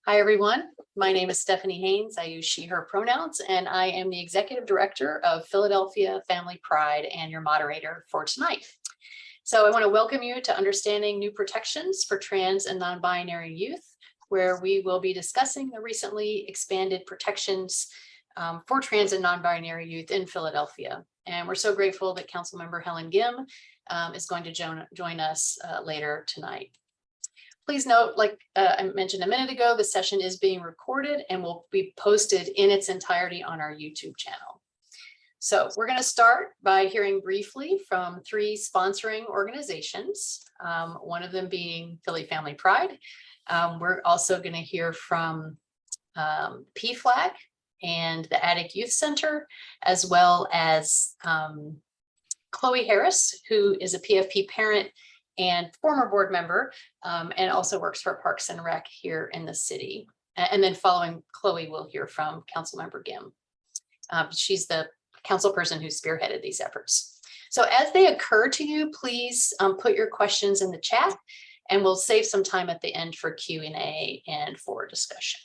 Hi, everyone. My name is Stephanie Haynes. I use she, her pronouns, and I am the Executive Director of Philadelphia Family Pride and your moderator for tonight. So I want to welcome you to Understanding New Protections for Trans and Non-Binary Youth, where we will be discussing the recently expanded protections for trans and non-binary youth in Philadelphia. And we're so grateful that Councilmember Helen Gym is going to join us later tonight. Please note, like I mentioned a minute ago, the session is being recorded and will be posted in its entirety on our YouTube channel. So we're going to start by hearing briefly from three sponsoring organizations, one of them being Philly Family Pride. We're also going to hear from PFLAG and the TheAtticYouthCenter, as well as Chloe Harris, who is a PFP parent and former board member, and also works for Parks and Rec here in the city. And then following Chloe, we'll hear from Councilmember Gym. She's the council person who spearheaded these efforts. So as they occur to you, please put your questions in the chat, and we'll save some time at the end for Q&A and for discussion.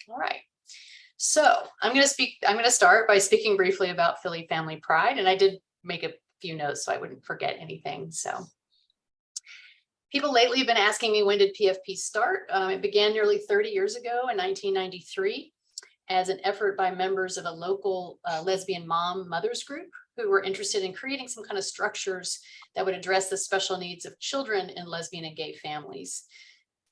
All right. So I'm going to start by speaking briefly about Philly Family Pride, and I did make a few notes so I wouldn't forget anything. So people lately have been asking me, when did PFP start? It began nearly 30 years ago in 1993 as an effort by members of a local lesbian mothers group who were interested in creating some kind of structures that would address the special needs of children in lesbian and gay families.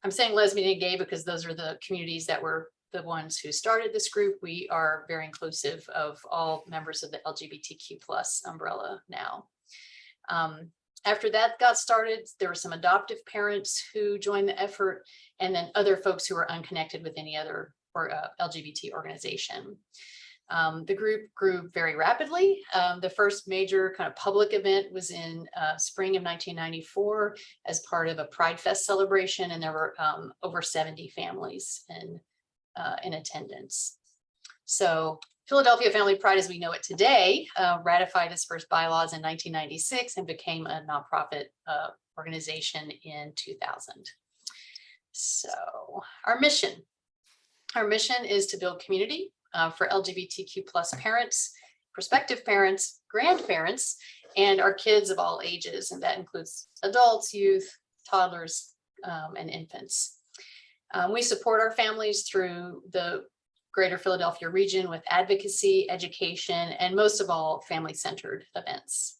I'm saying lesbian and gay because those are the communities that were the ones who started this group. We are very inclusive of all members of the LGBTQ+ umbrella now. After that got started, there were some adoptive parents who joined the effort, and then other folks who were unconnected with any other LGBT organization. The group grew very rapidly. The first major kind of public event was in spring of 1994 as part of a Pride Fest celebration, and there were over 70 families in attendance. So Philadelphia Family Pride, as we know it today, ratified its first bylaws in 1996 and became a nonprofit organization in 2000. So our mission is to build community for LGBTQ+ parents, prospective parents, grandparents, and our kids of all ages. And that includes adults, youth, toddlers, and infants. We support our families through the Greater Philadelphia region with advocacy, education, and most of all, family-centered events.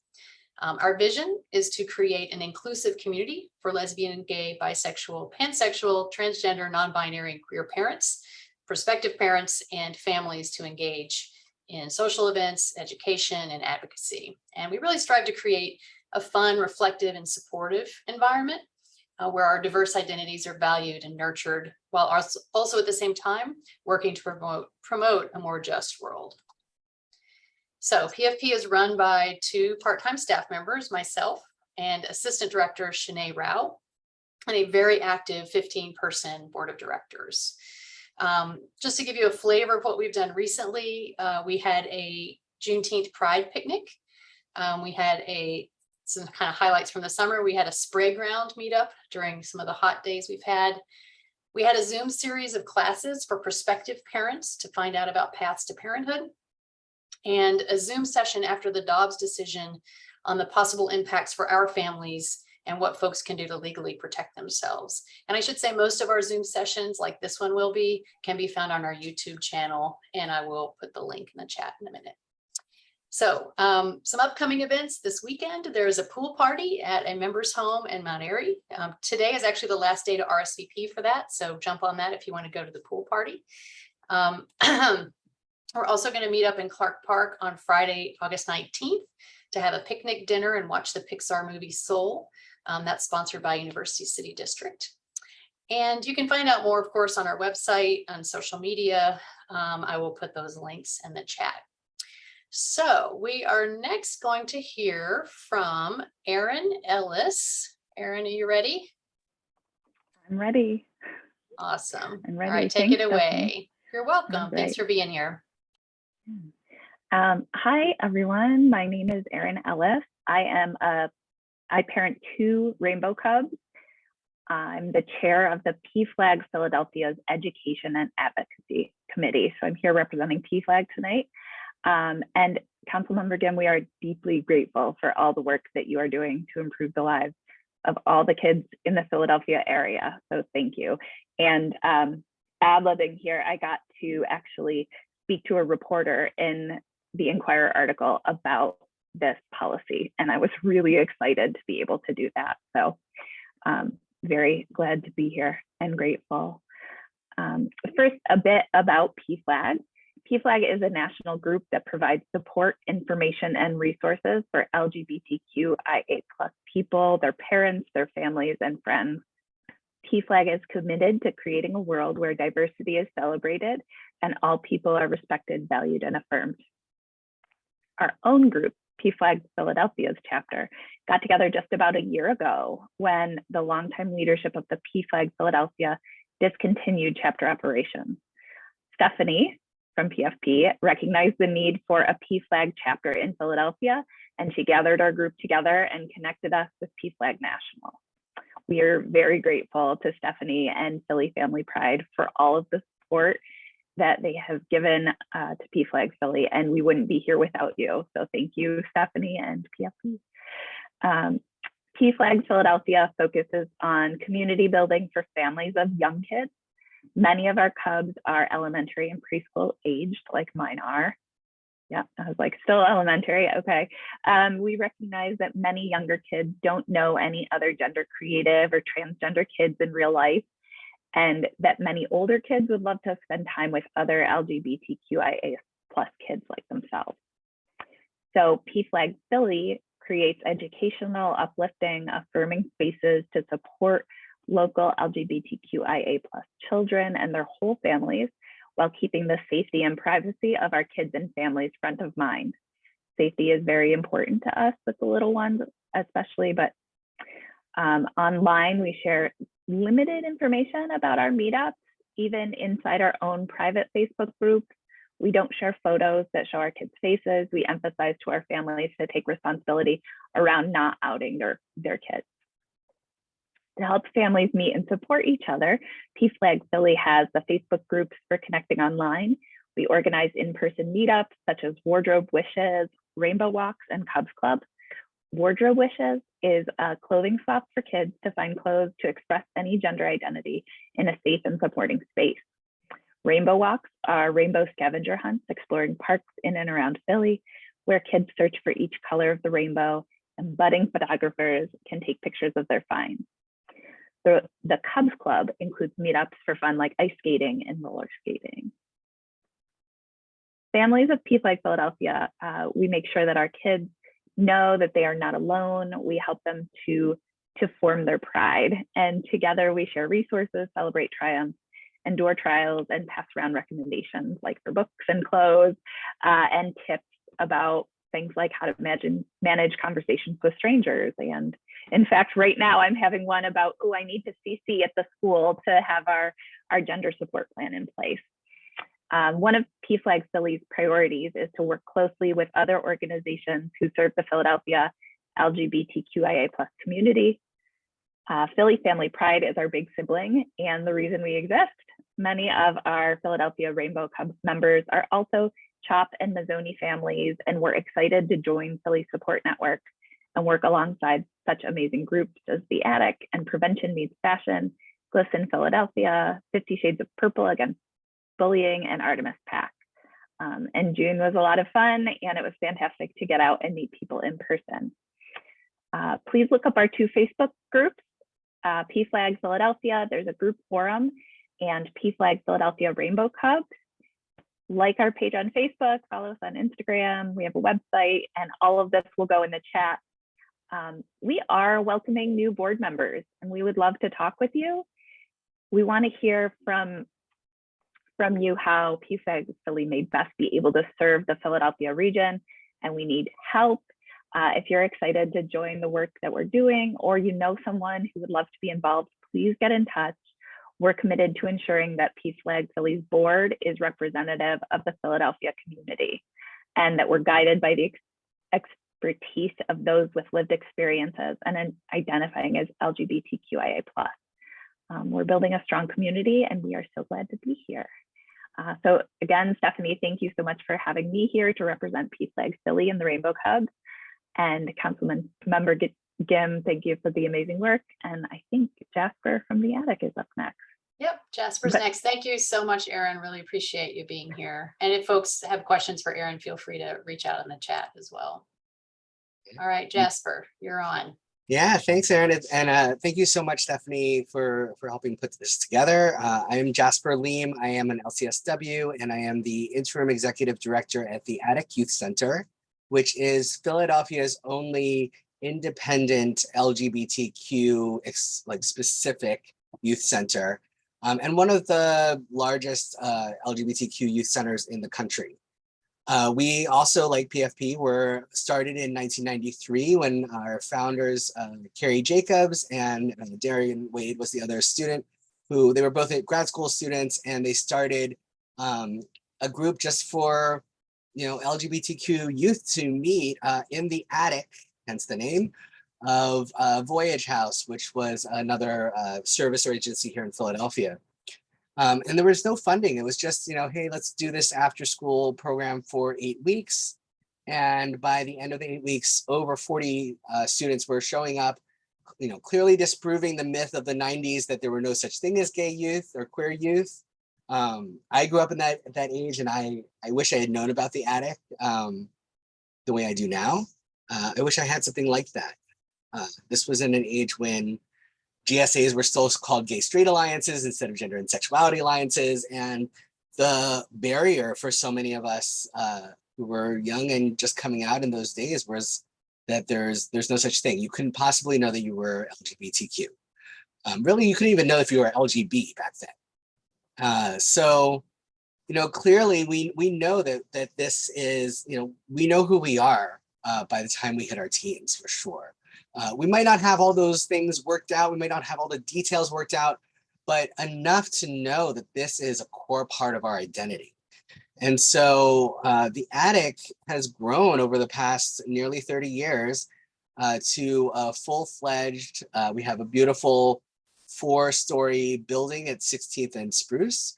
Our vision is to create an inclusive community for lesbian, gay, bisexual, pansexual, transgender, non-binary, and queer parents, prospective parents, and families to engage in social events, education, and advocacy. And we really strive to create a fun, reflective, and supportive environment where our diverse identities are valued and nurtured, while also at the same time working to promote a more just world. So PFP is run by two part-time staff members, myself and Assistant Director Shanae Rao, and a very active 15-person board of directors. Just to give you a flavor of what we've done recently, we had a Juneteenth Pride picnic. We had some kind of highlights from the summer. We had a spray ground meetup during some of the hot days we've had. We had a Zoom series of classes for prospective parents to find out about paths to parenthood, and a Zoom session after the Dobbs decision on the possible impacts for our families and what folks can do to legally protect themselves. And I should say most of our Zoom sessions, like this one can be found on our YouTube channel, and I will put the link in the chat in a minute. So some upcoming events this weekend. There's a pool party at a member's home in Mount Airy. Today is actually the last day to RSVP for that, so jump on that if you want to go to the pool party. We're also going to meet up in Clark Park on Friday, August 19th to have a picnic dinner and watch the Pixar movie Soul. That's sponsored by University City District. And you can find out more, of course, on our website, on social media. I will put those links in the chat. So we are next going to hear from Erin Ellis. Erin, are you ready? I'm ready. Awesome. I'm ready. All right, take it away. You're welcome. Thanks for being here. Hi, everyone. My name is Erin Ellis. I parent two rainbow cubs. I'm the chair of the PFLAG Philadelphia's Education and Advocacy Committee. So I'm here representing PFLAG tonight. And Councilmember Gym, we are deeply grateful for all the work that you are doing to improve the lives of all the kids in the Philadelphia area. So thank you. And ad-libbing here, I got to actually speak to a reporter in the Inquirer article about this policy, and I was really excited to be able to do that. So very glad to be here and grateful. First, a bit about PFLAG. PFLAG is a national group that provides support, information, and resources for LGBTQIA+ people, their parents, their families, and friends. PFLAG is committed to creating a world where diversity is celebrated and all people are respected, valued, and affirmed. Our own group, PFLAG Philadelphia's chapter, got together just about a year ago when the longtime leadership of the PFLAG Philadelphia discontinued chapter operations. Stephanie from PFP recognized the need for a PFLAG chapter in Philadelphia, and she gathered our group together and connected us with PFLAG National. We are very grateful to Stephanie and Philly Family Pride for all of the support that they have given to PFLAG Philly, and we wouldn't be here without you. So thank you, Stephanie and PFP. PFLAG Philadelphia focuses on community building for families of young kids. Many of our cubs are elementary and preschool aged, like mine are. Yeah, I was like, still elementary, okay. We recognize that many younger kids don't know any other gender creative or transgender kids in real life, and that many older kids would love to spend time with other LGBTQIA+ kids like themselves. So PFLAG Philly creates educational, uplifting, affirming spaces to support local LGBTQIA+ children and their whole families, while keeping the safety and privacy of our kids and families front of mind. Safety is very important to us with the little ones, especially, but online we share limited information about our meetups, even inside our own private Facebook group. We don't share photos that show our kids' faces. We emphasize to our families to take responsibility around not outing their kids. To help families meet and support each other, PFLAG Philly has the Facebook groups for connecting online. We organize in-person meetups such as Wardrobe Wishes, Rainbow Walks, and Cubs Club. Wardrobe Wishes is a clothing swap for kids to find clothes to express any gender identity in a safe and supporting space. Rainbow Walks are rainbow scavenger hunts exploring parks in and around Philly, where kids search for each color of the rainbow and budding photographers can take pictures of their finds. The Cubs Club includes meetups for fun like ice skating and roller skating. Families of PFLAG Philadelphia, we make sure that our kids know that they are not alone. We help them to form their pride. And together we share resources, celebrate triumphs, endure trials, and pass around recommendations like for books and clothes, and tips about things like how to manage conversations with strangers. And in fact, right now I'm having one about, oh, I need to CC at the school to have our gender support plan in place. One of PFLAG Philly's priorities is to work closely with other organizations who serve the Philadelphia LGBTQIA+ community. Philly Family Pride is our big sibling and the reason we exist. Many of our Philadelphia Rainbow Cubs members are also CHOP and Mazzoni families, and we're excited to join Philly Support Network and work alongside such amazing groups as The Attic and Prevention Meets Fashion, Glisten Philadelphia, 50 Shades of Purple Against Bullying, and Artemis PAC. And June was a lot of fun, and it was fantastic to get out and meet people in person. Please look up our two Facebook groups, PFLAG Philadelphia, there's a group forum, and PFLAG Philadelphia Rainbow Cubs. Like our page on Facebook, follow us on Instagram, we have a website, and all of this will go in the chat. We are welcoming new board members, and we would love to talk with you. We want to hear from you how PFLAG Philly may best be able to serve the Philadelphia region, and we need help. If you're excited to join the work that we're doing, or you know someone who would love to be involved, please get in touch. We're committed to ensuring that PFLAG Philly's board is representative of the Philadelphia community, and that we're guided by the expertise of those with lived experiences and identifying as LGBTQIA+. We're building a strong community, and we are so glad to be here. So again, Stephanie, thank you so much for having me here to represent PFLAG Philly and the Rainbow Cubs. And Councilmember Gym, thank you for the amazing work. And I think Jasper from The Attic is up next. Yep, Jasper's next. Thank you so much, Erin. Really appreciate you being here. And if folks have questions for Erin, feel free to reach out in the chat as well. All right, Jasper, you're on. Yeah, thanks, Erin. And thank you so much, Stephanie, for helping put this together. I am Jasper Leem. I am an LCSW, and I am the Interim Executive Director at TheAtticYouthCenter, which is Philadelphia's only independent LGBTQ specific youth center, and one of the largest LGBTQ youth centers in the country. We also, like PFP, were started in 1993 when our founders, Carrie Jacobs and Darian Wade was the other student, who they were both grad school students, and they started a group just for LGBTQ youth to meet in the attic, hence the name, of Voyage House, which was another service or agency here in Philadelphia. And there was no funding. It was just, hey, let's do this after school program for 8 weeks. And by the end of the 8 weeks, over 40 students were showing up, clearly disproving the myth of the 90s that there were no such thing as gay youth or queer youth. I grew up in that age, and I wish I had known about the attic the way I do now. I wish I had something like that. This was in an age when GSAs were still called gay straight alliances instead of gender and sexuality alliances. And the barrier for so many of us who were young and just coming out in those days was that there's no such thing. You couldn't possibly know that you were LGBTQ. Really, you couldn't even know if you were LGB back then. So, clearly we know that this is, we know who we are by the time we hit our teens, for sure. We might not have all those things worked out. We might not have all the details worked out, but enough to know that this is a core part of our identity. And so the attic has grown over the past nearly 30 years to a full-fledged, we have a beautiful 4-story building at 16th and Spruce,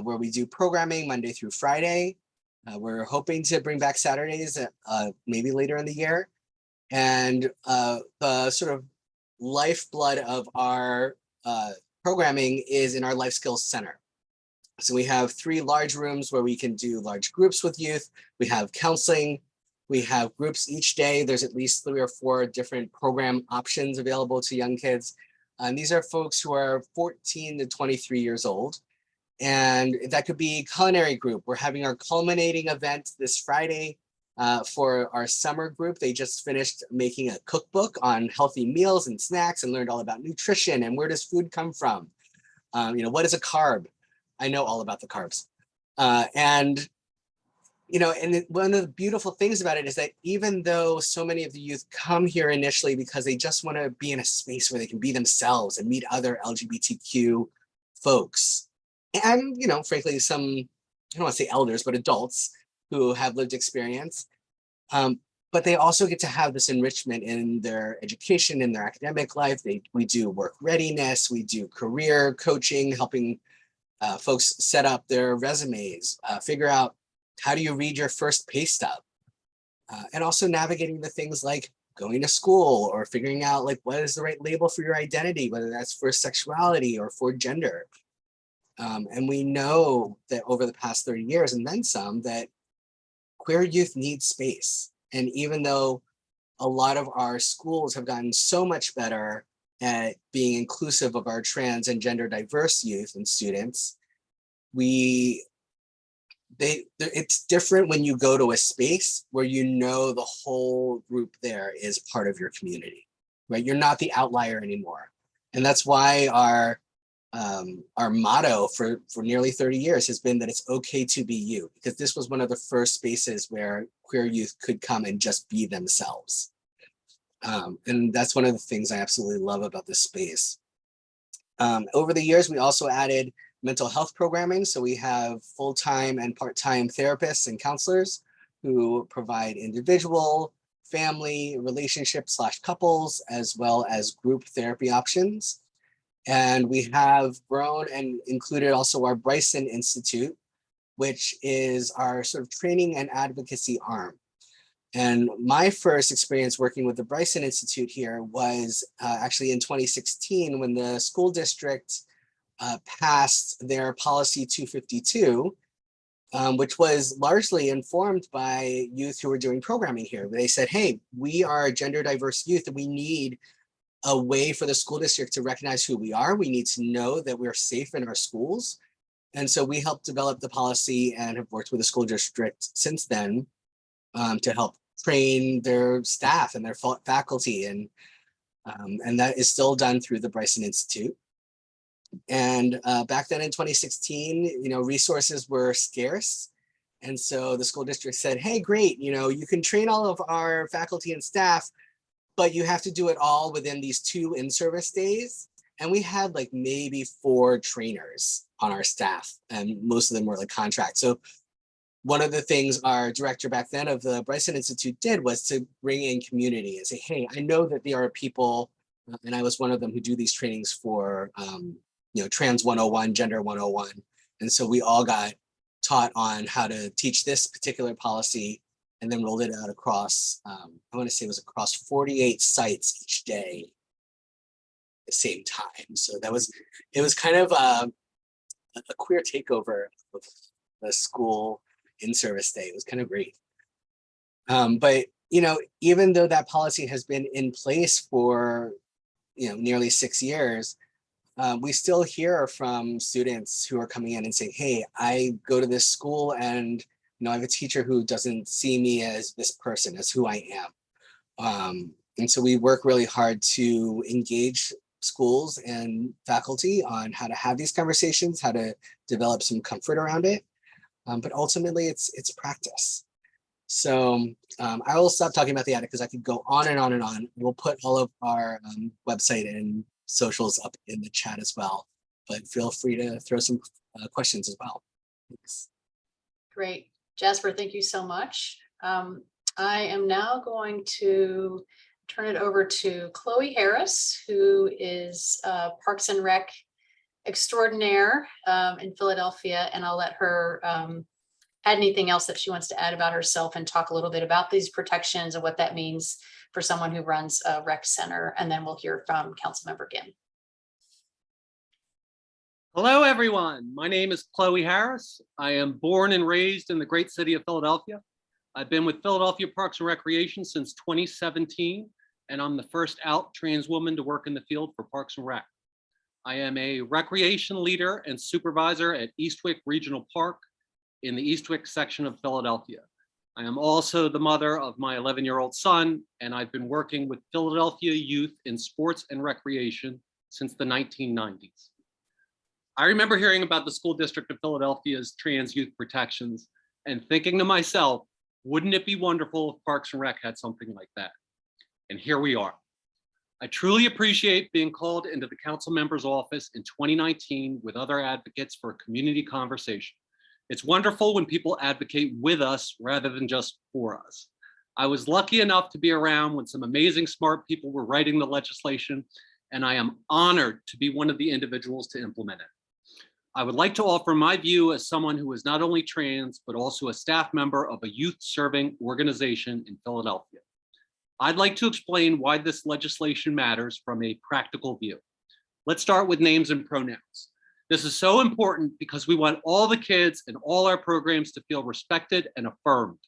where we do programming Monday through Friday. We're hoping to bring back Saturdays maybe later in the year. And the sort of lifeblood of our programming is in our Life Skills Center. So we have 3 large rooms where we can do large groups with youth. We have counseling. We have groups each day. There's at least 3 or 4 different program options available to young kids. And these are folks who are 14 to 23 years old. And that could be culinary group. We're having our culminating event this Friday. For our summer group. They just finished making a cookbook on healthy meals and snacks and learned all about nutrition and where does food come from. What is a carb? I know all about the carbs. And one of the beautiful things about it is that even though so many of the youth come here initially because they just want to be in a space where they can be themselves and meet other LGBTQ folks, and frankly, some, I don't want to say elders, but adults who have lived experience, but they also get to have this enrichment in their education, in their academic life. We do work readiness, we do career coaching, helping folks set up their resumes, figure out how do you read your first pay stub, and also navigating the things like going to school or figuring out what is the right label for your identity, whether that's for sexuality or for gender. And we know that over the past 30 years and then some, that queer youth needs space. And even though a lot of our schools have gotten so much better at being inclusive of our trans and gender diverse youth and students, it's different when you go to a space where the whole group there is part of your community, right? You're not the outlier anymore. And that's why our motto for nearly 30 years has been that it's okay to be you, because this was one of the first spaces where queer youth could come and just be themselves. And that's one of the things I absolutely love about this space. Over the years, we also added mental health programming. So we have full-time and part-time therapists and counselors who provide individual, family, relationship / couples, as well as group therapy options. And we have grown and included also our Bryson Institute, which is our sort of training and advocacy arm. And my first experience working with the Bryson Institute here was actually in 2016 when the school district passed their policy 252, which was largely informed by youth who were doing programming here. They said, hey, we are gender diverse youth and we need a way for the school district to recognize who we are. We need to know that we're safe in our schools. And so we helped develop the policy and have worked with the school district since then to help train their staff and their faculty. And that is still done through the Bryson Institute. And back then in 2016, resources were scarce. And so the school district said, hey, great, you can train all of our faculty and staff, but you have to do it all within these 2 in-service days. And we had like maybe 4 trainers on our staff, and most of them were like contract. So one of the things our director back then of the Bryson Institute did was to bring in community and say, hey, I know that there are people, and I was one of them who do these trainings for, Trans 101, Gender 101. And so we all got taught on how to teach this particular policy and then rolled it out across, I want to say it was across 48 sites each day at the same time. So it was kind of a queer takeover of the school in-service day. It was kind of great. But, even though that policy has been in place for, nearly 6 years, we still hear from students who are coming in and saying, hey, I go to this school and I have a teacher who doesn't see me as this person, as who I am. And so we work really hard to engage schools and faculty on how to have these conversations, how to develop some comfort around it. But ultimately it's practice. So I will stop talking about the attic because I could go on and on and on. We'll put all of our website and socials up in the chat as well, but feel free to throw some questions as well. Thanks. Great. Jasper, thank you so much. I am now going to turn it over to Chloe Harris, who is Parks and Rec extraordinaire in Philadelphia, and I'll let her add anything else that she wants to add about herself and talk a little bit about these protections and what that means for someone who runs a rec center, and then we'll hear from Councilmember Gym. Hello, everyone. My name is Chloe Harris. I am born and raised in the great city of Philadelphia. I've been with Philadelphia Parks and Recreation since 2017, and I'm the first out trans woman to work in the field for Parks and Rec. I am a recreation leader and supervisor at Eastwick Regional Park in the Eastwick section of Philadelphia. I am also the mother of my 11-year-old son, and I've been working with Philadelphia youth in sports and recreation since the 1990s. I remember hearing about the school district of Philadelphia's trans youth protections and thinking to myself, wouldn't it be wonderful if Parks and Rec had something like that? And here we are. I truly appreciate being called into the council member's office in 2019 with other advocates for a community conversation. It's wonderful when people advocate with us rather than just for us. I was lucky enough to be around when some amazing smart people were writing the legislation, and I am honored to be one of the individuals to implement it. I would like to offer my view as someone who is not only trans, but also a staff member of a youth-serving organization in Philadelphia. I'd like to explain why this legislation matters from a practical view. Let's start with names and pronouns. This is so important because we want all the kids and all our programs to feel respected and affirmed.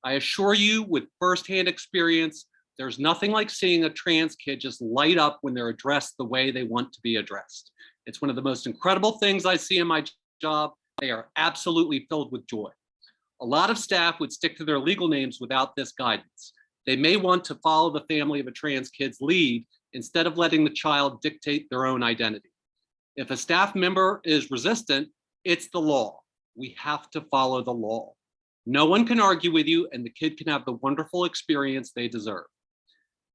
I assure you with firsthand experience, there's nothing like seeing a trans kid just light up when they're addressed the way they want to be addressed. It's one of the most incredible things I see in my job. They are absolutely filled with joy. A lot of staff would stick to their legal names without this guidance. They may want to follow the family of a trans kid's lead instead of letting the child dictate their own identity. If a staff member is resistant, it's the law. We have to follow the law. No one can argue with you, and the kid can have the wonderful experience they deserve.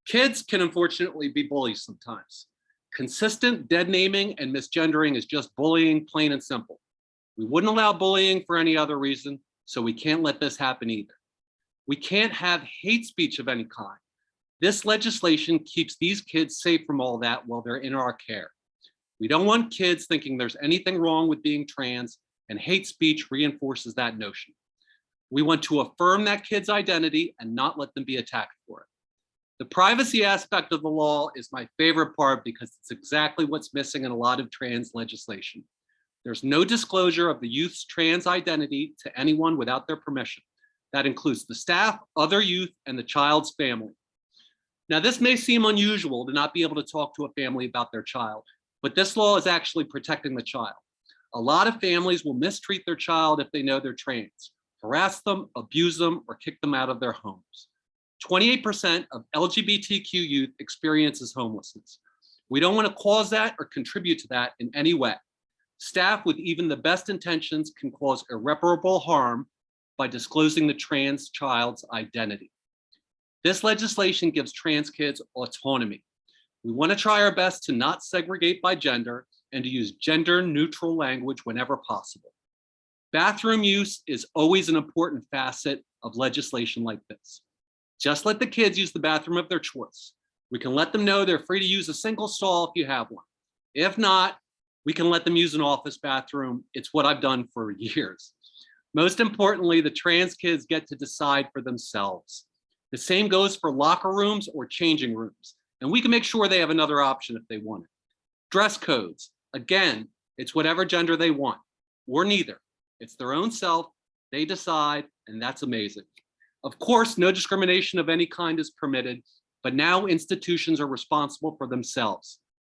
Kids can unfortunately be bullies sometimes. Consistent dead naming and misgendering is just bullying, plain and simple. We wouldn't allow bullying for any other reason, so we can't let this happen either. We can't have hate speech of any kind. This legislation keeps these kids safe from all that while they're in our care. We don't want kids thinking there's anything wrong with being trans, and hate speech reinforces that notion. We want to affirm that kid's identity and not let them be attacked for it. The privacy aspect of the law is my favorite part because it's exactly what's missing in a lot of trans legislation. There's no disclosure of the youth's trans identity to anyone without their permission. That includes the staff, other youth, and the child's family. Now, this may seem unusual to not be able to talk to a family about their child, but this law is actually protecting the child. A lot of families will mistreat their child if they know they're trans, harass them, abuse them, or kick them out of their homes. 28% of LGBTQ youth experiences homelessness. We don't want to cause that or contribute to that in any way. Staff with even the best intentions can cause irreparable harm by disclosing the trans child's identity. This legislation gives trans kids autonomy. We want to try our best to not segregate by gender and to use gender-neutral language whenever possible. Bathroom use is always an important facet of legislation like this. Just let the kids use the bathroom of their choice. We can let them know they're free to use a single stall if you have one. If not, we can let them use an office bathroom. It's what I've done for years. Most importantly, the trans kids get to decide for themselves. The same goes for locker rooms or changing rooms, and we can make sure they have another option if they want it. Dress codes, again, it's whatever gender they want, or neither. It's their own self, they decide, and that's amazing. Of course, no discrimination of any kind is permitted, but now institutions are responsible for themselves.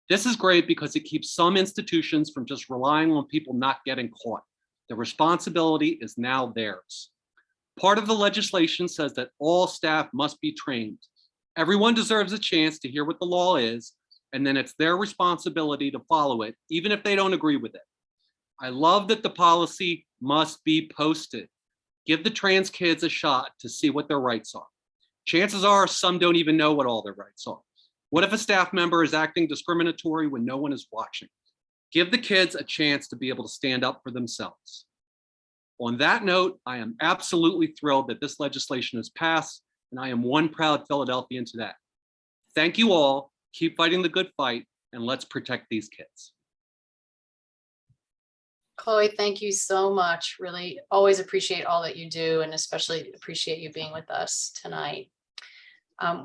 This is great because it keeps some institutions from just relying on people not getting caught. The responsibility is now theirs. Part of the legislation says that all staff must be trained. Everyone deserves a chance to hear what the law is, and then it's their responsibility to follow it, even if they don't agree with it. I love that the policy must be posted. Give the trans kids a shot to see what their rights are. Chances are some don't even know what all their rights are. What if a staff member is acting discriminatory when no one is watching? Give the kids a chance to be able to stand up for themselves. On that note, I am absolutely thrilled that this legislation has passed, and I am one proud Philadelphian today. Thank you all, keep fighting the good fight, and let's protect these kids. Chloe, thank you so much. Really always appreciate all that you do, and especially appreciate you being with us tonight.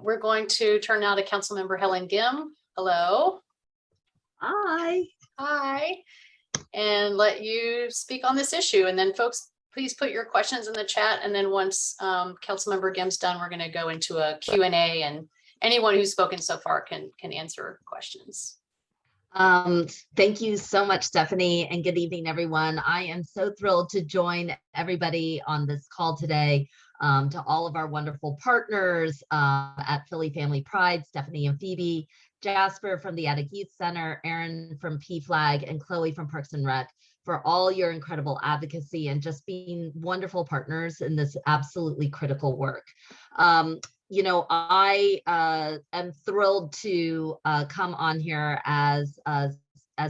We're going to turn now to Councilmember Helen Gym. Hello. Hi. Hi. And let you speak on this issue. And then folks, please put your questions in the chat. And then once Councilmember Gim's done, we're going to go into a Q&A, and anyone who's spoken so far can answer questions. Thank you so much, Stephanie, and good evening, everyone. I am so thrilled to join everybody on this call today, to all of our wonderful partners at Philly Family Pride, Stephanie and Phoebe, Jasper from the TheAtticYouthCenter, Aaron from PFLAG, and Chloe from Parks and Rec, for all your incredible advocacy and just being wonderful partners in this absolutely critical work. You know, I am thrilled to come on here as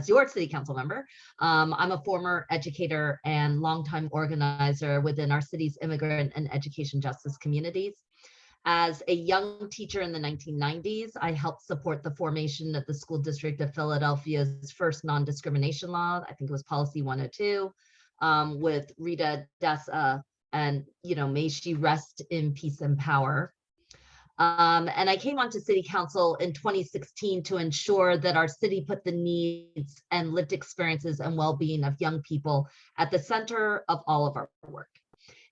your city council member. I'm a former educator and longtime organizer within our city's immigrant and education justice communities. As a young teacher in the 1990s, I helped support the formation of the School District of Philadelphia's first non-discrimination law. I think it was Policy 102, with Rita Dessa, and may she rest in peace and power. And I came onto City Council in 2016 to ensure that our city put the needs and lived experiences and well-being of young people at the center of all of our work.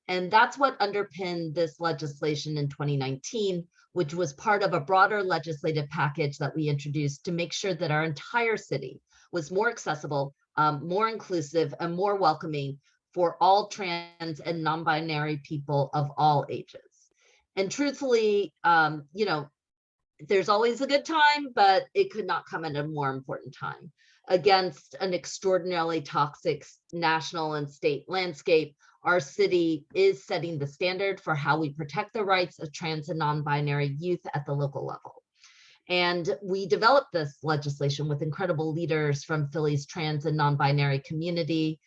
And that's what underpinned this legislation in 2019, which was part of a broader legislative package that we introduced to make sure that our entire city was more accessible, more inclusive, and more welcoming for all trans and non-binary people of all ages. And truthfully, there's always a good time, but it could not come at a more important time. Against an extraordinarily toxic national and state landscape, our city is setting the standard for how we protect the rights of trans and non-binary youth at the local level. And we developed this legislation with incredible leaders from Philly's trans and non-binary community,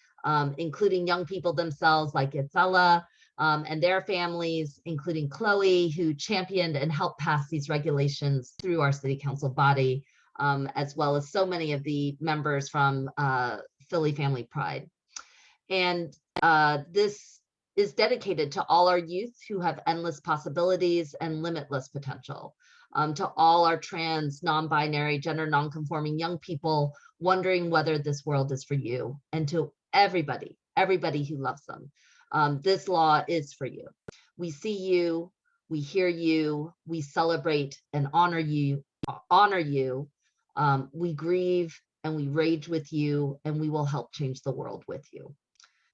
including young people themselves like Ellis, and their families, including Chloe, who championed and helped pass these regulations through our city council body, as well as so many of the members from Philly Family Pride. And this is dedicated to all our youth who have endless possibilities and limitless potential. To all our trans, non-binary, gender non-conforming young people wondering whether this world is for you, and to everybody who loves them. This law is for you. We see you, we hear you, we celebrate and honor you. We grieve and we rage with you, and we will help change the world with you.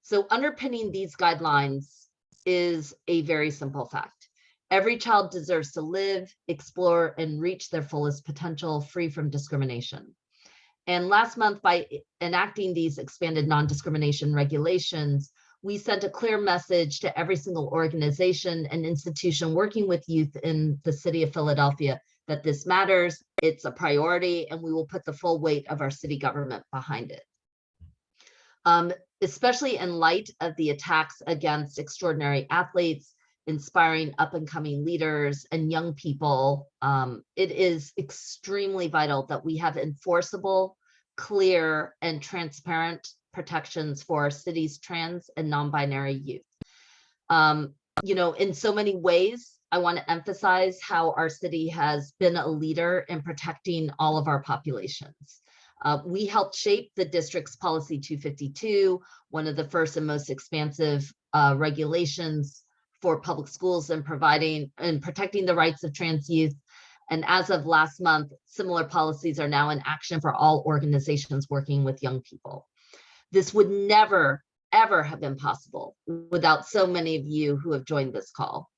So underpinning these guidelines is a very simple fact. Every child deserves to live, explore, and reach their fullest potential free from discrimination. And last month, by enacting these expanded non-discrimination regulations, we sent a clear message to every single organization and institution working with youth in the city of Philadelphia that this matters, it's a priority, and we will put the full weight of our city government behind it. Especially in light of the attacks against extraordinary athletes, inspiring up and coming leaders and young people, it is extremely vital that we have enforceable, clear, and transparent protections for our city's trans and non-binary youth. In so many ways, I want to emphasize how our city has been a leader in protecting all of our populations. We helped shape the district's policy 252, one of the first and most expansive regulations for public schools and providing and protecting the rights of trans youth. And as of last month, similar policies are now in action for all organizations working with young people. This would never, ever have been possible without so many of you who have joined this call.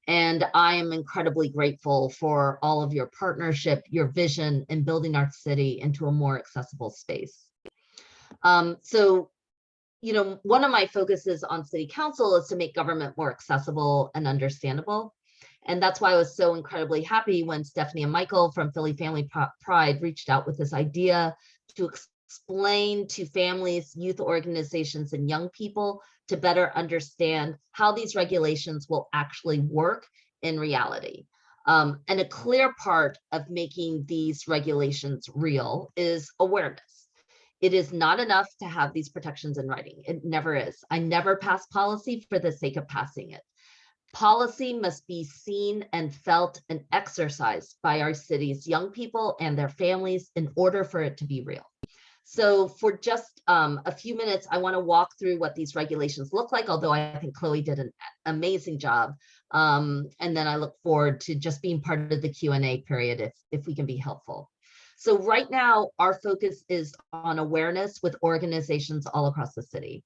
And I am incredibly grateful for all of your partnership, your vision in building our city into a more accessible space. One of my focuses on city council is to make government more accessible and understandable. And that's why I was so incredibly happy when Stephanie and Michael from Philly Family Pride reached out with this idea to explain to families, youth organizations, and young people to better understand how these regulations will actually work in reality. And a clear part of making these regulations real is awareness. It is not enough to have these protections in writing. It never is. I never pass policy for the sake of passing it. Policy must be seen and felt and exercised by our city's young people and their families in order for it to be real. So for just a few minutes, I want to walk through what these regulations look like, although I think Chloe did an amazing job. And then I look forward to just being part of the Q&A period if we can be helpful. So right now, our focus is on awareness with organizations all across the city.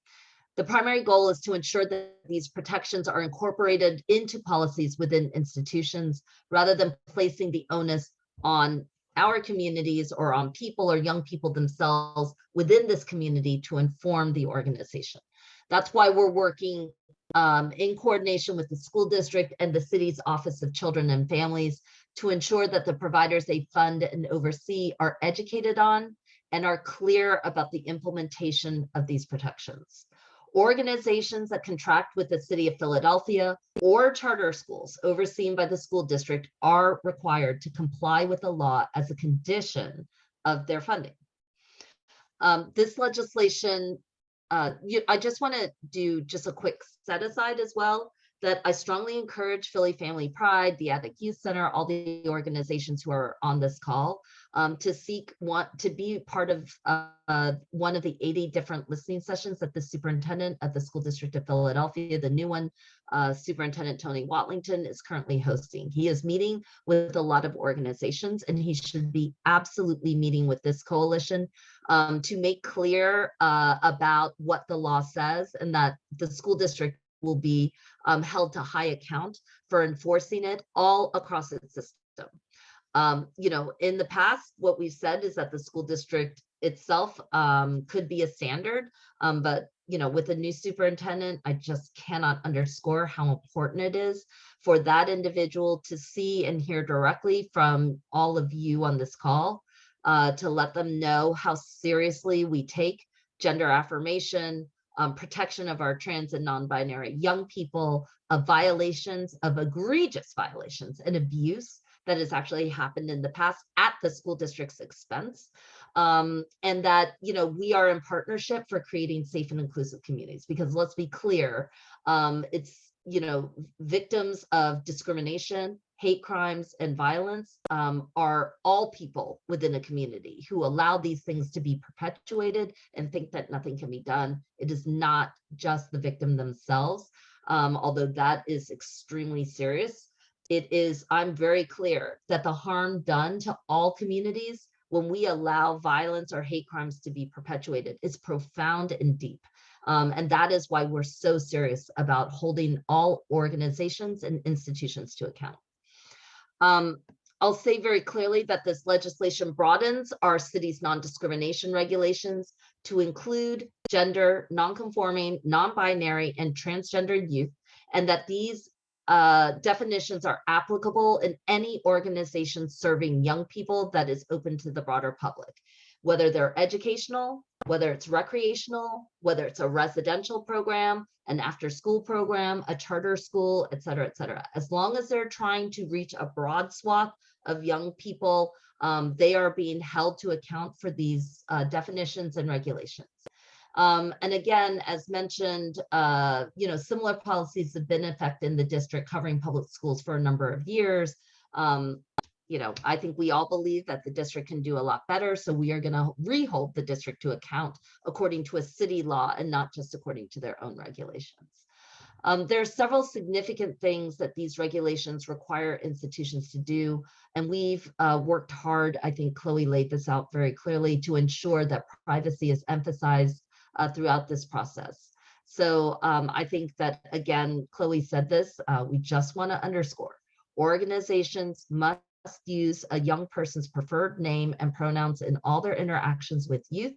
The primary goal is to ensure that these protections are incorporated into policies within institutions, rather than placing the onus on our communities or on people or young people themselves within this community to inform the organization. That's why we're working in coordination with the school district and the city's Office of Children and Families to ensure that the providers they fund and oversee are educated on and are clear about the implementation of these protections. Organizations that contract with the city of Philadelphia or charter schools overseen by the school district are required to comply with the law as a condition of their funding. This legislation, I just want to do just a quick set aside as well, that I strongly encourage Philly Family Pride, the TheAtticYouthCenter, all the organizations who are on this call to be part of one of the 80 different listening sessions that the superintendent of the school district of Philadelphia, the new one, Superintendent Tony Watlington, is currently hosting. He is meeting with a lot of organizations, and he should be absolutely meeting with this coalition to make clear about what the law says, and that the school district will be held to high account for enforcing it all across its system. In the past, what we've said is that the school district itself could be a standard, but with a new superintendent, I just cannot underscore how important it is for that individual to see and hear directly from all of you on this call, to let them know how seriously we take gender affirmation, protection of our trans and non-binary young people, of violations, of egregious violations and abuse that has actually happened in the past at the school district's expense. And that, we are in partnership for creating safe and inclusive communities, because let's be clear, it's, victims of discrimination, hate crimes, and violence are all people within a community who allow these things to be perpetuated and think that nothing can be done. It is not just the victim themselves, although that is extremely serious. It is, I'm very clear that the harm done to all communities when we allow violence or hate crimes to be perpetuated is profound and deep. And that is why we're so serious about holding all organizations and institutions to account. I'll say very clearly that this legislation broadens our city's non-discrimination regulations to include gender, non-conforming, non-binary, and transgender youth, and that these definitions are applicable in any organization serving young people that is open to the broader public, whether they're educational, whether it's recreational, whether it's a residential program, an after-school program, a charter school, et cetera, et cetera. As long as they're trying to reach a broad swath of young people, they are being held to account for these definitions and regulations. And again, as mentioned, similar policies have been in effect in the district covering public schools for a number of years. I think we all believe that the district can do a lot better. So we are going to rehold the district to account according to a city law and not just according to their own regulations. There are several significant things that these regulations require institutions to do. And we've worked hard, I think Chloe laid this out very clearly, to ensure that privacy is emphasized throughout this process. So I think that, again, Chloe said this, we just want to underscore, organizations must use a young person's preferred name and pronouns in all their interactions with youth.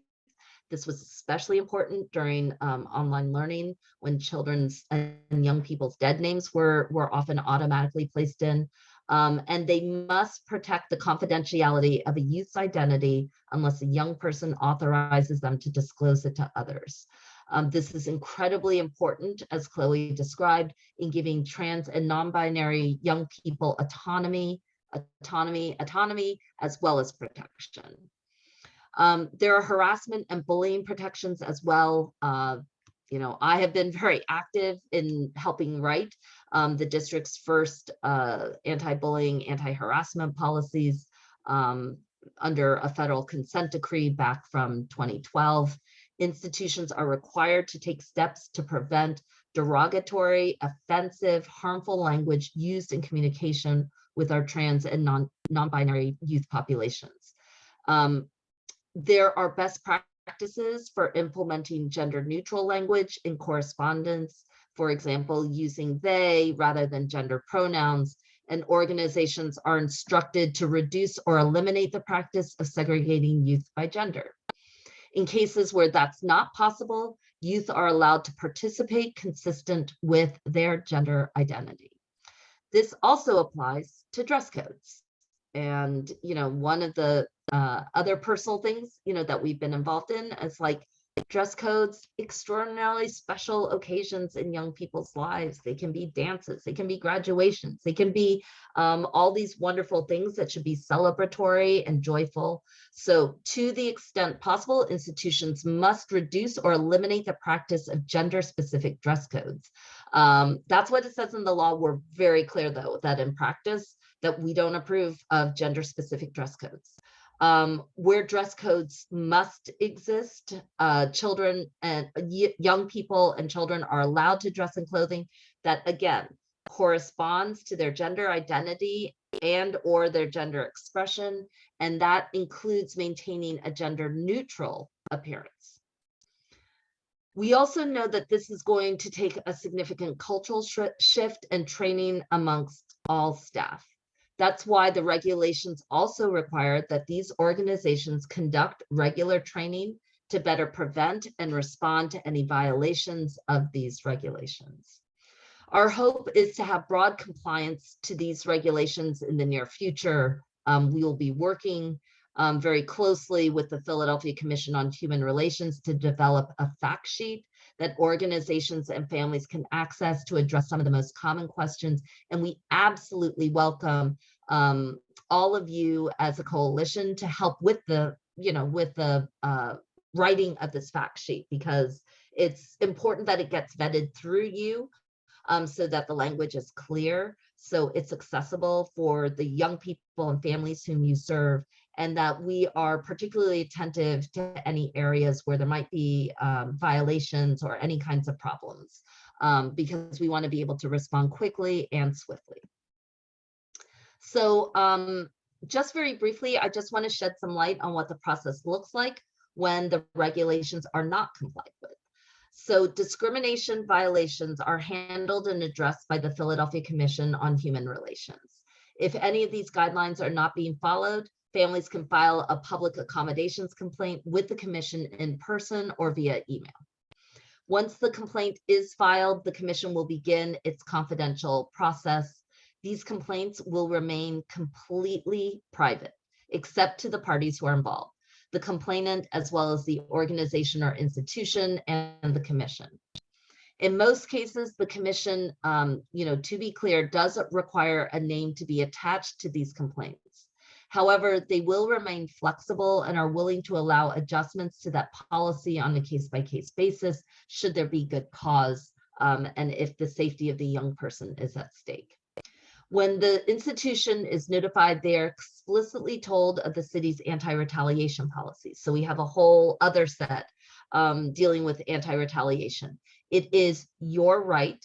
This was especially important during online learning, when children's and young people's dead names were often automatically placed in. And they must protect the confidentiality of a youth's identity unless a young person authorizes them to disclose it to others. This is incredibly important, as Chloe described, in giving trans and non-binary young people autonomy, as well as protection. There are harassment and bullying protections as well. I have been very active in helping write the district's first anti-bullying, anti-harassment policies under a federal consent decree back from 2012. Institutions are required to take steps to prevent derogatory, offensive, harmful language used in communication with our trans and non-binary youth populations. There are best practices for implementing gender-neutral language in correspondence, for example, using they rather than gender pronouns, and organizations are instructed to reduce or eliminate the practice of segregating youth by gender. In cases where that's not possible, youth are allowed to participate consistent with their gender identity. This also applies to dress codes. And, one of the other personal things, that we've been involved in is like dress codes, extraordinarily special occasions in young people's lives. They can be dances, they can be graduations, they can be all these wonderful things that should be celebratory and joyful. So to the extent possible, institutions must reduce or eliminate the practice of gender-specific dress codes. That's what it says in the law. We're very clear, though, that in practice, that we don't approve of gender-specific dress codes. Where dress codes must exist, children and young people and children are allowed to dress in clothing that, again, corresponds to their gender identity and or their gender expression, and that includes maintaining a gender-neutral appearance. We also know that this is going to take a significant cultural shift and training amongst all staff. That's why the regulations also require that these organizations conduct regular training to better prevent and respond to any violations of these regulations. Our hope is to have broad compliance to these regulations in the near future. We will be working very closely with the Philadelphia Commission on Human Relations to develop a fact sheet that organizations and families can access to address some of the most common questions. And we absolutely welcome all of you as a coalition to help with the, writing of this fact sheet, because it's important that it gets vetted through you, so that the language is clear, so it's accessible for the young people and families whom you serve, and that we are particularly attentive to any areas where there might be violations or any kinds of problems, because we want to be able to respond quickly and swiftly. So just very briefly, I just want to shed some light on what the process looks like when the regulations are not complied with. So discrimination violations are handled and addressed by the Philadelphia Commission on Human Relations. If any of these guidelines are not being followed, families can file a public accommodations complaint with the commission in person or via email. Once the complaint is filed, the commission will begin its confidential process. These complaints will remain completely private, except to the parties who are involved, the complainant, as well as the organization or institution and the commission. In most cases, the commission, to be clear, does require a name to be attached to these complaints. However, they will remain flexible and are willing to allow adjustments to that policy on a case-by-case basis, should there be good cause, and if the safety of the young person is at stake. When the institution is notified, they are explicitly told of the city's anti-retaliation policies. So we have a whole other set dealing with anti-retaliation. It is your right,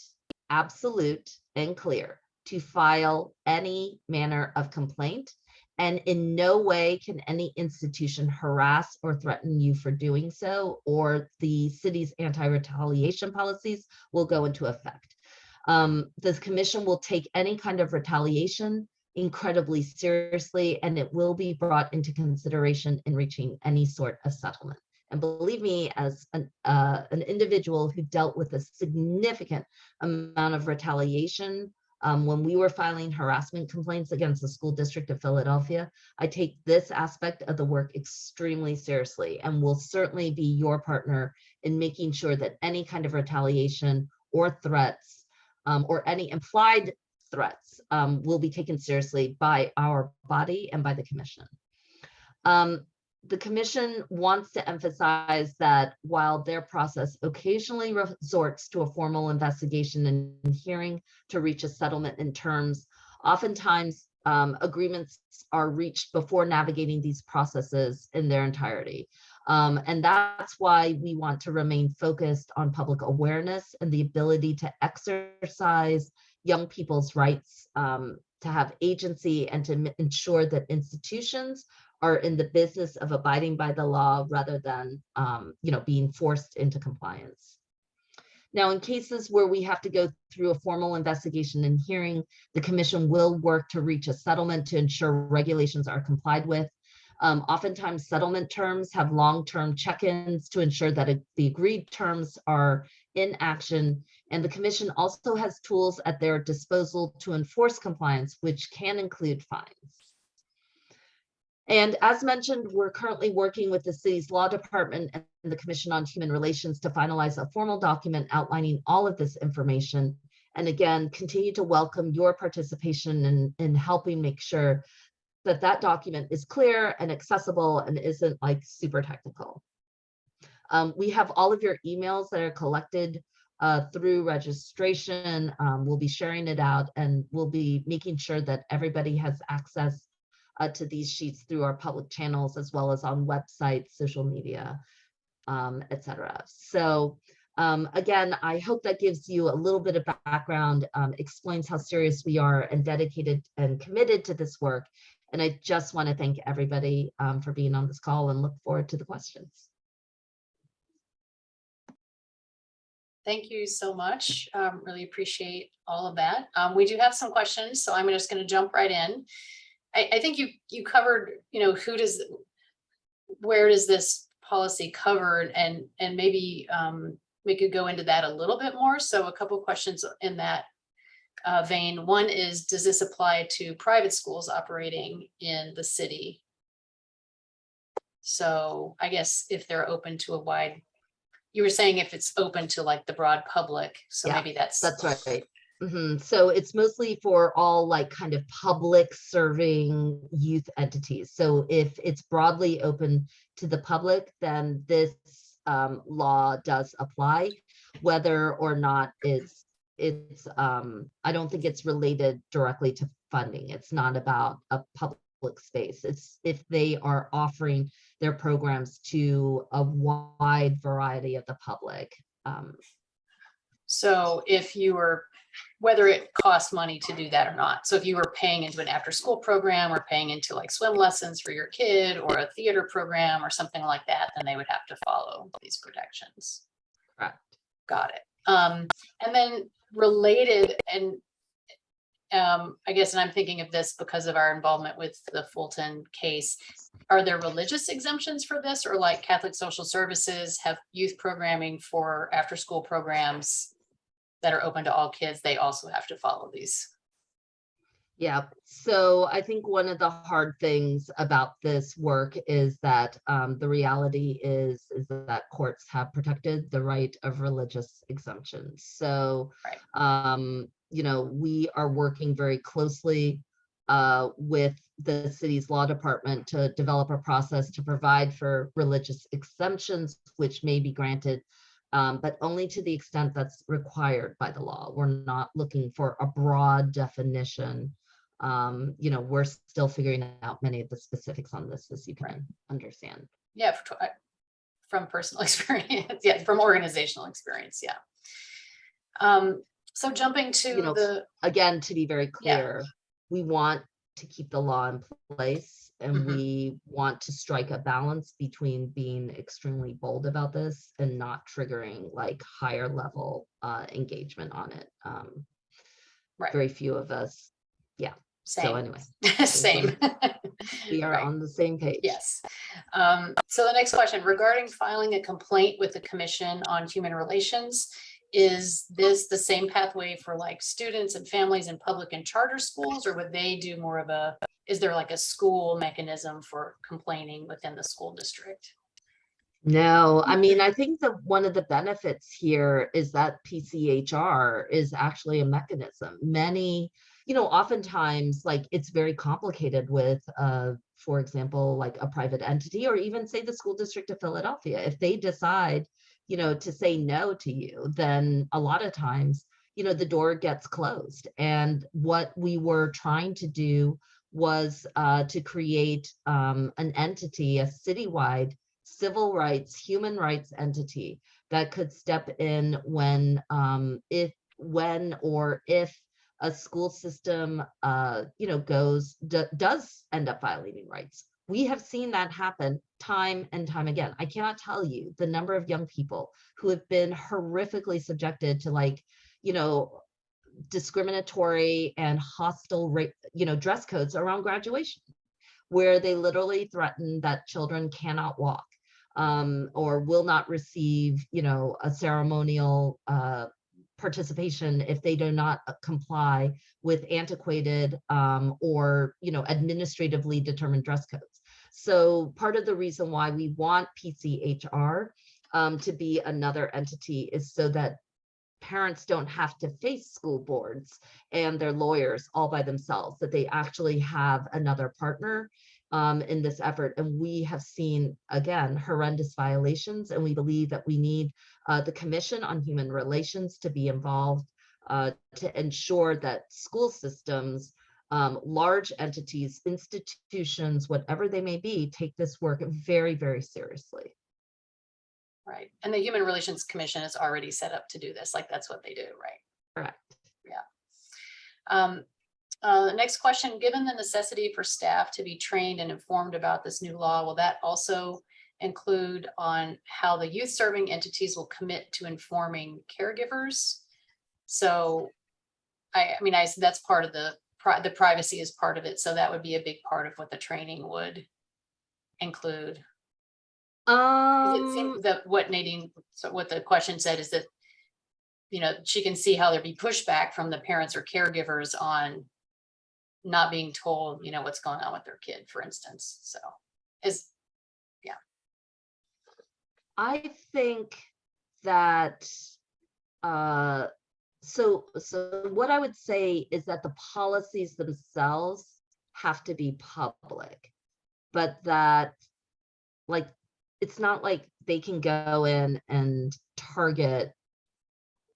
absolute and clear, to file any manner of complaint, and in no way can any institution harass or threaten you for doing so, or the city's anti-retaliation policies will go into effect. The commission will take any kind of retaliation incredibly seriously, and it will be brought into consideration in reaching any sort of settlement. And believe me, as an individual who dealt with a significant amount of retaliation when we were filing harassment complaints against the school district of Philadelphia, I take this aspect of the work extremely seriously, and will certainly be your partner in making sure that any kind of retaliation or threats or any implied threats will be taken seriously by our body and by the commission. The commission wants to emphasize that while their process occasionally resorts to a formal investigation and hearing to reach a settlement in terms, oftentimes agreements are reached before navigating these processes in their entirety. And that's why we want to remain focused on public awareness and the ability to exercise young people's rights to have agency, and to ensure that institutions are in the business of abiding by the law rather than being forced into compliance. Now, in cases where we have to go through a formal investigation and hearing, the commission will work to reach a settlement to ensure regulations are complied with. Oftentimes, settlement terms have long-term check-ins to ensure that the agreed terms are in action, and the commission also has tools at their disposal to enforce compliance, which can include fines. And as mentioned, we're currently working with the city's law department and the Commission on Human Relations to finalize a formal document outlining all of this information. And again, continue to welcome your participation in helping make sure that that document is clear and accessible and isn't like super technical. We have all of your emails that are collected through registration. We'll be sharing it out, and we'll be making sure that everybody has access to these sheets through our public channels, as well as on websites, social media, etc. So again, I hope that gives you a little bit of background, explains how serious we are and dedicated and committed to this work. And I just want to thank everybody for being on this call, and look forward to the questions. Thank you so much. Really appreciate all of that. We do have some questions, so I'm just going to jump right in. I think you covered, where does this policy cover, and maybe we could go into that a little bit more. So a couple of questions in that vein. One is, does this apply to private schools operating in the city? So I guess if they're open to a wide, you were saying if it's open to like the broad public, so Yeah, maybe that's right. So it's mostly for all like kind of public serving youth entities. So if it's broadly open to the public, then this law does apply, whether or not it's I don't think it's related directly to funding. It's not about a public space. It's if they are offering their programs to a wide variety of the public. So if you were, whether it costs money to do that or not. So if you were paying into an after school program or paying into like swim lessons for your kid or a theater program or something like that, then they would have to follow these protections. Correct. Got it. And then related, and I guess, and I'm thinking of this because of our involvement with the Fulton case, are there religious exemptions for this, or like Catholic Social Services have youth programming for after school programs that are open to all kids? They also have to follow these. Yeah, so I think one of the hard things about this work is that the reality is that courts have protected the right of religious exemptions. So, you know, we are working very closely with the city's law department to develop a process to provide for religious exemptions, which may be granted, but only to the extent that's required by the law. We're not looking for a broad definition. You know, we're still figuring out many of the specifics on this, as you can understand. Yeah, from personal experience. Yeah, from organizational experience. Yeah. So jumping to You know, again, to be very clear, we want to keep the law in place, and we want to strike a balance between being extremely bold about this and not triggering like higher level engagement on it. Very few of us. Yeah. Same. So anyway, Same. We are on the same page. Yes. So the next question, regarding filing a complaint with the Commission on Human Relations, is this the same pathway for like students and families in public and charter schools, or would they do more of a, is there like a school mechanism for complaining within the school district? No, I mean, I think that one of the benefits here is that PCHR is actually a mechanism. Many, you know, oftentimes like it's very complicated with, for example, like a private entity, or even say the school district of Philadelphia. If they decide, you know, to say no to you, then a lot of times, you know, the door gets closed. And what we were trying to do was to create an entity, a citywide civil rights, human rights entity that could step in when, if a school system, you know, does end up violating rights. We have seen that happen time and time again. I cannot tell you the number of young people who have been horrifically subjected to, like, you know, discriminatory and hostile, you know, dress codes around graduation, where they literally threaten that children cannot walk, or will not receive, you know, a ceremonial participation if they do not comply with antiquated or, you know, administratively determined dress codes. So part of the reason why we want PCHR to be another entity is so that parents don't have to face school boards and their lawyers all by themselves, that they actually have another partner in this effort. And we have seen, again, horrendous violations, and we believe that we need the Commission on Human Relations to be involved to ensure that school systems, large entities, institutions, whatever they may be, take this work very, very seriously. Right. And the Human Relations Commission is already set up to do this. Like, that's what they do, right? Correct. Yeah. Next question, given the necessity for staff to be trained and informed about this new law, will that also include on how the youth serving entities will commit to informing caregivers? So, I mean, that's part of the privacy is part of it. So that would be a big part of what the training would include. It seems that what Nadine, so what the question said is that, you know, she can see how there'd be pushback from the parents or caregivers on not being told, you know, what's going on with their kid, for instance. So I think that So what I would say is that the policies themselves have to be public, but that, like, it's not like they can go in and target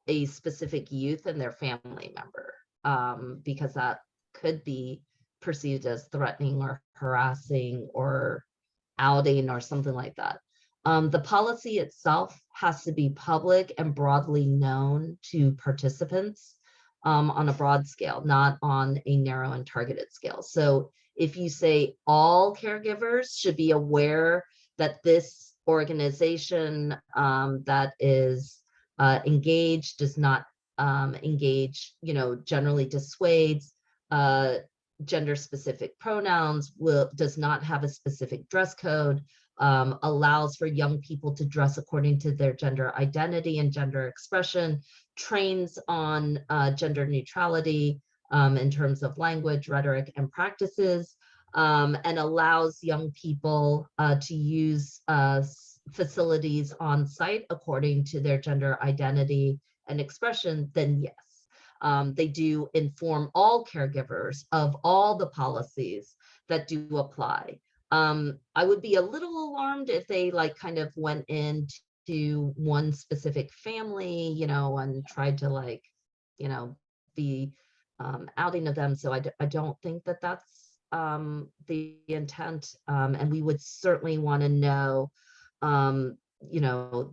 a specific youth and their family member, because that could be perceived as threatening or harassing or outing or something like that. The policy itself has to be public and broadly known to participants, on a broad scale, not on a narrow and targeted scale. So if you say all caregivers should be aware that this organization, that is engaged, does not engage, generally dissuades, gender specific pronouns, does not have a specific dress code, allows for young people to dress according to their gender identity and gender expression, trains on gender neutrality in terms of language, rhetoric, and practices, and allows young people to use facilities on site according to their gender identity and expression, then yes. They do inform all caregivers of all the policies that do apply. I would be a little alarmed if they kind of went into one specific family, and tried to be outing of them. So I don't think that that's the intent. And we would certainly want to know,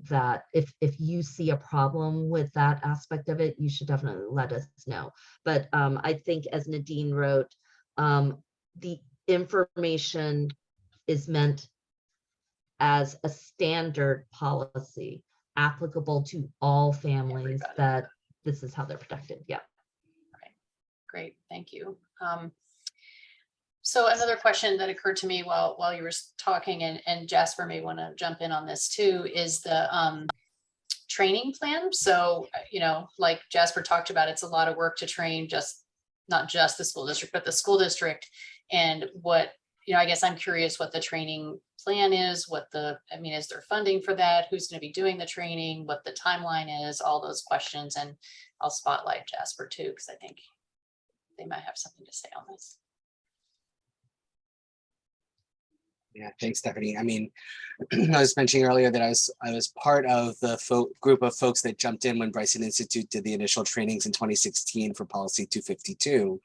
that if you see a problem with that aspect of it, you should definitely let us know. But I think, as Nadine wrote, the information is meant as a standard policy applicable to all families, Everybody. that this is how they're protected. Yeah. Right. Great, thank you. So another question that occurred to me while you were talking, and Jasper may want to jump in on this too, is the training plan. So, like Jasper talked about, it's a lot of work to train not just the school district, but the school district. And what, I guess I'm curious what the training plan is, is there funding for that? Who's going to be doing the training? What the timeline is, all those questions. And I'll spotlight Jasper too, because I think they might have something to say on this. Yeah, thanks, Stephanie. I was mentioning earlier that I was part of the group of folks that jumped in when Bryson Institute did the initial trainings in 2016 for Policy 252.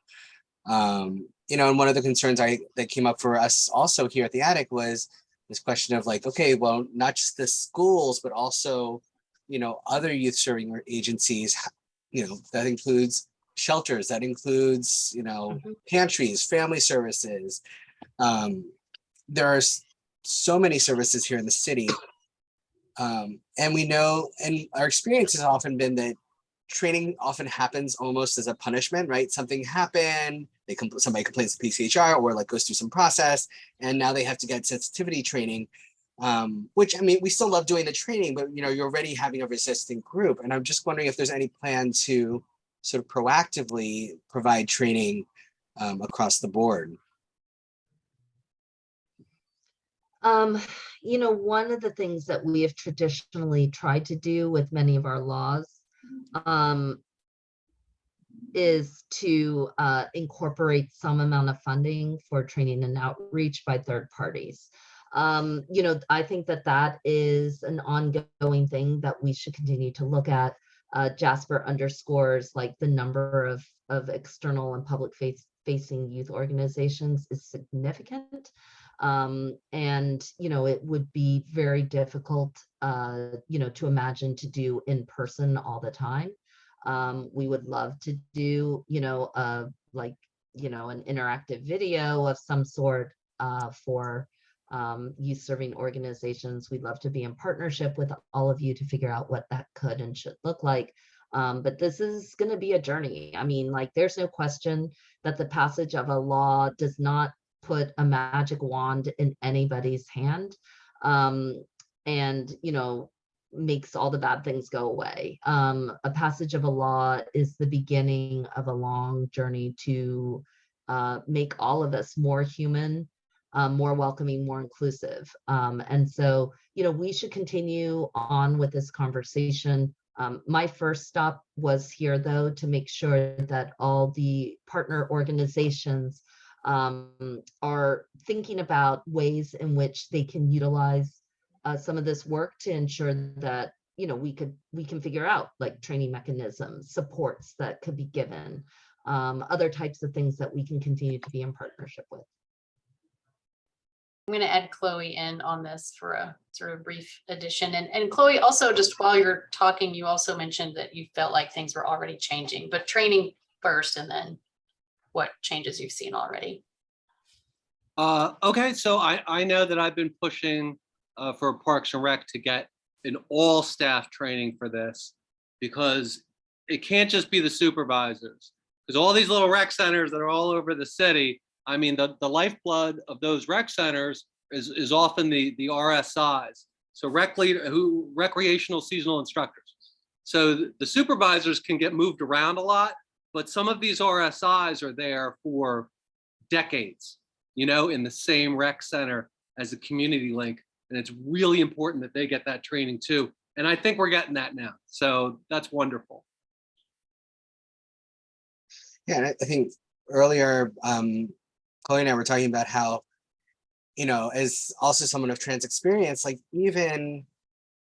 And one of the concerns that came up for us also here at the Attic was this question of okay, well, not just the schools, but also, other youth serving agencies, that includes shelters, that includes, pantries, family services. There are so many services here in the city. And we know, and our experience has often been that training often happens almost as a punishment, right? Something happened, somebody complains to PCHR or goes through some process, and now they have to get sensitivity training, which, we still love doing the training, but you're already having a resistant group. And I'm just wondering if there's any plan to sort of proactively provide training across the board. One of the things that we have traditionally tried to do with many of our laws is to incorporate some amount of funding for training and outreach by third parties. I think that is an ongoing thing that we should continue to look at. Jasper underscores the number of external and public facing youth organizations is significant. And it would be very difficult to imagine to do in person all the time. We would love to do an interactive video of some sort for youth serving organizations. We'd love to be in partnership with all of you to figure out what that could and should look like. But this is going to be a journey. There's no question that the passage of a law does not put a magic wand in anybody's hand, and makes all the bad things go away. A passage of a law is the beginning of a long journey to make all of us more human, more welcoming, more inclusive. And so, we should continue on with this conversation. My first stop was here, though, to make sure that all the partner organizations are thinking about ways in which they can utilize some of this work to ensure that, you know, we can figure out like training mechanisms, supports that could be given, other types of things that we can continue to be in partnership with. I'm going to add Chloe in on this for a sort of brief addition. And Chloe, also, just while you're talking, you also mentioned that you felt like things were already changing, but training first and then what changes you've seen already. Okay, so I know that I've been pushing for Parks and Rec to get an all staff training for this, because it can't just be the supervisors, because all these little rec centers that are all over the city, I mean, the lifeblood of those rec centers is often the RSIs. So recreational seasonal instructors. So the supervisors can get moved around a lot, but some of these RSIs are there for decades, you know, in the same rec center as a community link. And it's really important that they get that training too. And I think we're getting that now. So that's wonderful. Yeah, and I think earlier, Chloe and I were talking about how, you know, as also someone of trans experience, like even,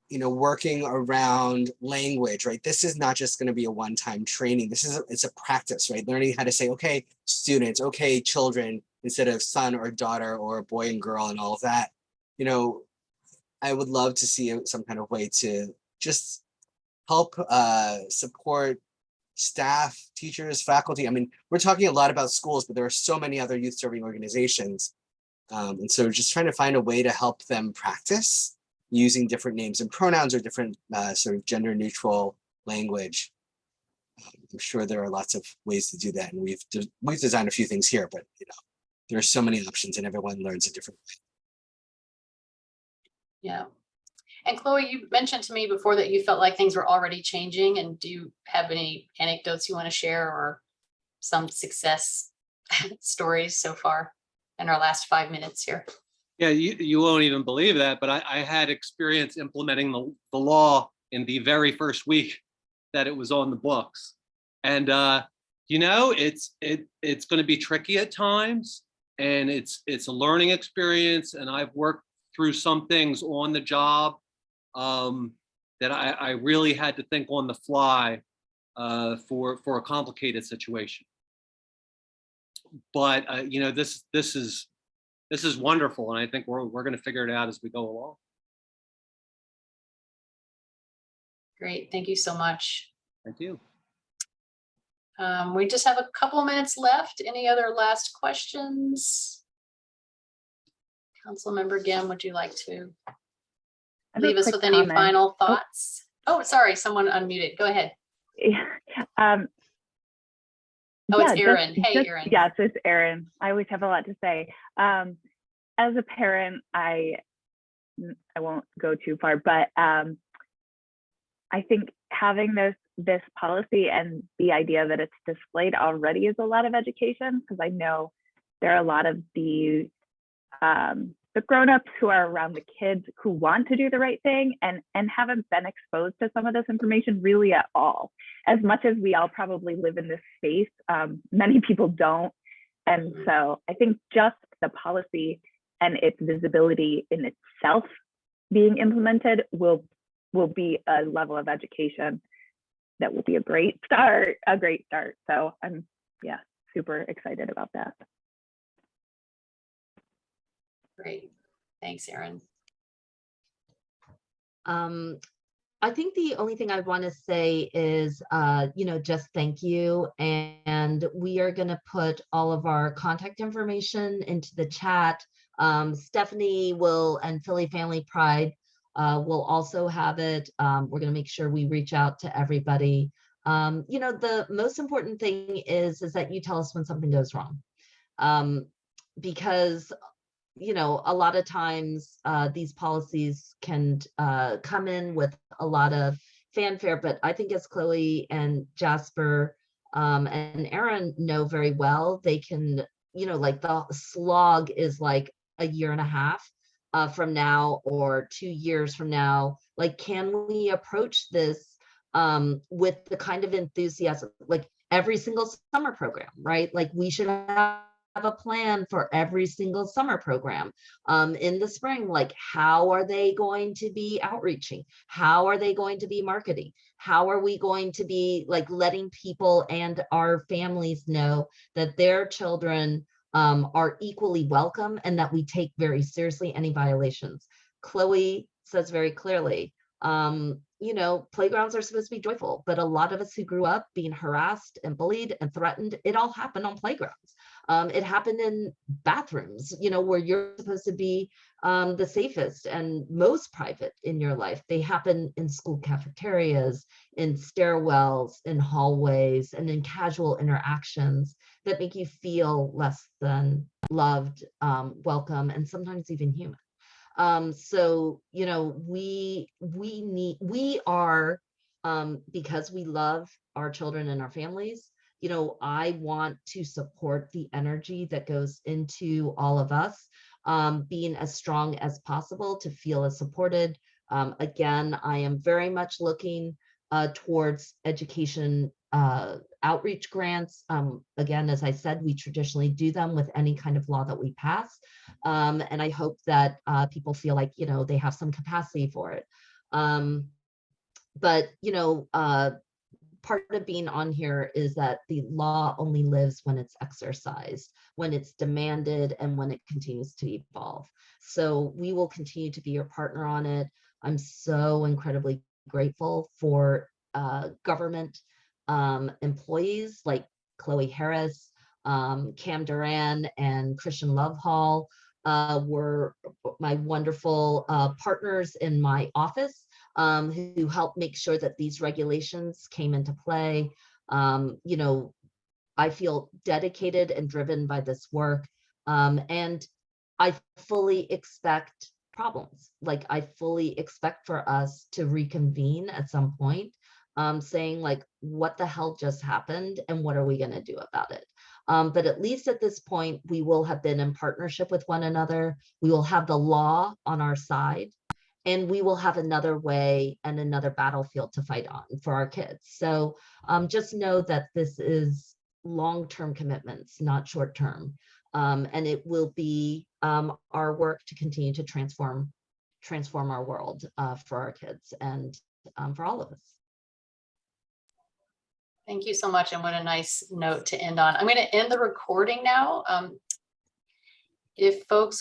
you know, working around language, right? This is not just going to be a one-time training. It's a practice, right? Learning how to say, okay, students, okay, children, instead of son or daughter or boy and girl and all of that. You know, I would love to see some kind of way to just help support staff, teachers, faculty. I mean, we're talking a lot about schools, but there are so many other youth serving organizations. And so just trying to find a way to help them practice using different names and pronouns or different sort of gender neutral language. I'm sure there are lots of ways to do that. And we've designed a few things here, but you know, there are so many options and everyone learns a different way. Yeah. And Chloe, you mentioned to me before that you felt like things were already changing. And do you have any anecdotes you want to share or some success stories so far in our last 5 minutes here? Yeah, you won't even believe that, but I had experience implementing the law in the very first week that it was on the books. And you know, it's going to be tricky at times, and it's a learning experience. And I've worked through some things on the job that I really had to think on the fly for a complicated situation. But you know, this is wonderful, and I think we're going to figure it out as we go along. Great, thank you so much. Thank you. We just have a couple of minutes left. Any other last questions? Councilmember Gym, would you like to leave us with any final thoughts? Oh, sorry, someone unmuted. Go ahead. Yeah. It's Erin. Hey, Erin. Yes, it's Erin. I always have a lot to say. As a parent, I won't go too far, but I think having this policy and the idea that it's displayed already is a lot of education, because I know there are a lot of the grown-ups who are around the kids who want to do the right thing and haven't been exposed to some of this information really at all. As much as we all probably live in this space, many people don't. And so I think just the policy and its visibility in itself being implemented will be a level of education that will be a great start. So I'm super excited about that. Great. Thanks, Erin. I think the only thing I want to say is, you know, just thank you. And we are going to put all of our contact information into the chat. Stephanie will, and Philly Family Pride will also have it. We're going to make sure we reach out to everybody. You know, the most important thing is that you tell us when something goes wrong. Because you know, a lot of times these policies can come in with a lot of fanfare, but I think as Chloe and Jasper and Erin know very well, they can, you know, like the slog is like a year and a half from now or 2 years from now. Like, can we approach this with the kind of enthusiasm, like every single summer program, right? Like we should have a plan for every single summer program in the spring. Like, how are they going to be outreaching? How are they going to be marketing? How are we going to be like letting people and our families know that their children are equally welcome and that we take very seriously any violations? Chloe says very clearly, you know, playgrounds are supposed to be joyful, but a lot of us who grew up being harassed and bullied and threatened, it all happened on playgrounds. It happened in bathrooms, you know, where you're supposed to be the safest and most private in your life. They happen in school cafeterias, in stairwells, in hallways, and in casual interactions that make you feel less than loved, welcome, and sometimes even human. So, you know, we are, because we love our children and our families, you know, I want to support the energy that goes into all of us, being as strong as possible to feel as supported. Again, I am very much looking towards education outreach grants. Again, as I said, we traditionally do them with any kind of law that we pass. And I hope that people feel like, you know, they have some capacity for it. But, you know, part of being on here is that the law only lives when it's exercised, when it's demanded, and when it continues to evolve. So we will continue to be your partner on it. I'm so incredibly grateful for government employees like Chloe Harris, Cam Duran, and Christian Love Hall were my wonderful partners in my office, who helped make sure that these regulations came into play. You know, I feel dedicated and driven by this work. And I fully expect problems. Like, I fully expect for us to reconvene at some point, saying like, what the hell just happened and what are we going to do about it? But at least at this point, we will have been in partnership with one another. We will have the law on our side, and we will have another way and another battlefield to fight on for our kids. So just know that this is long-term commitments, not short-term. And it will be our work to continue to transform our world for our kids and for all of us. Thank you so much. And what a nice note to end on. I'm going to end the recording now. If folks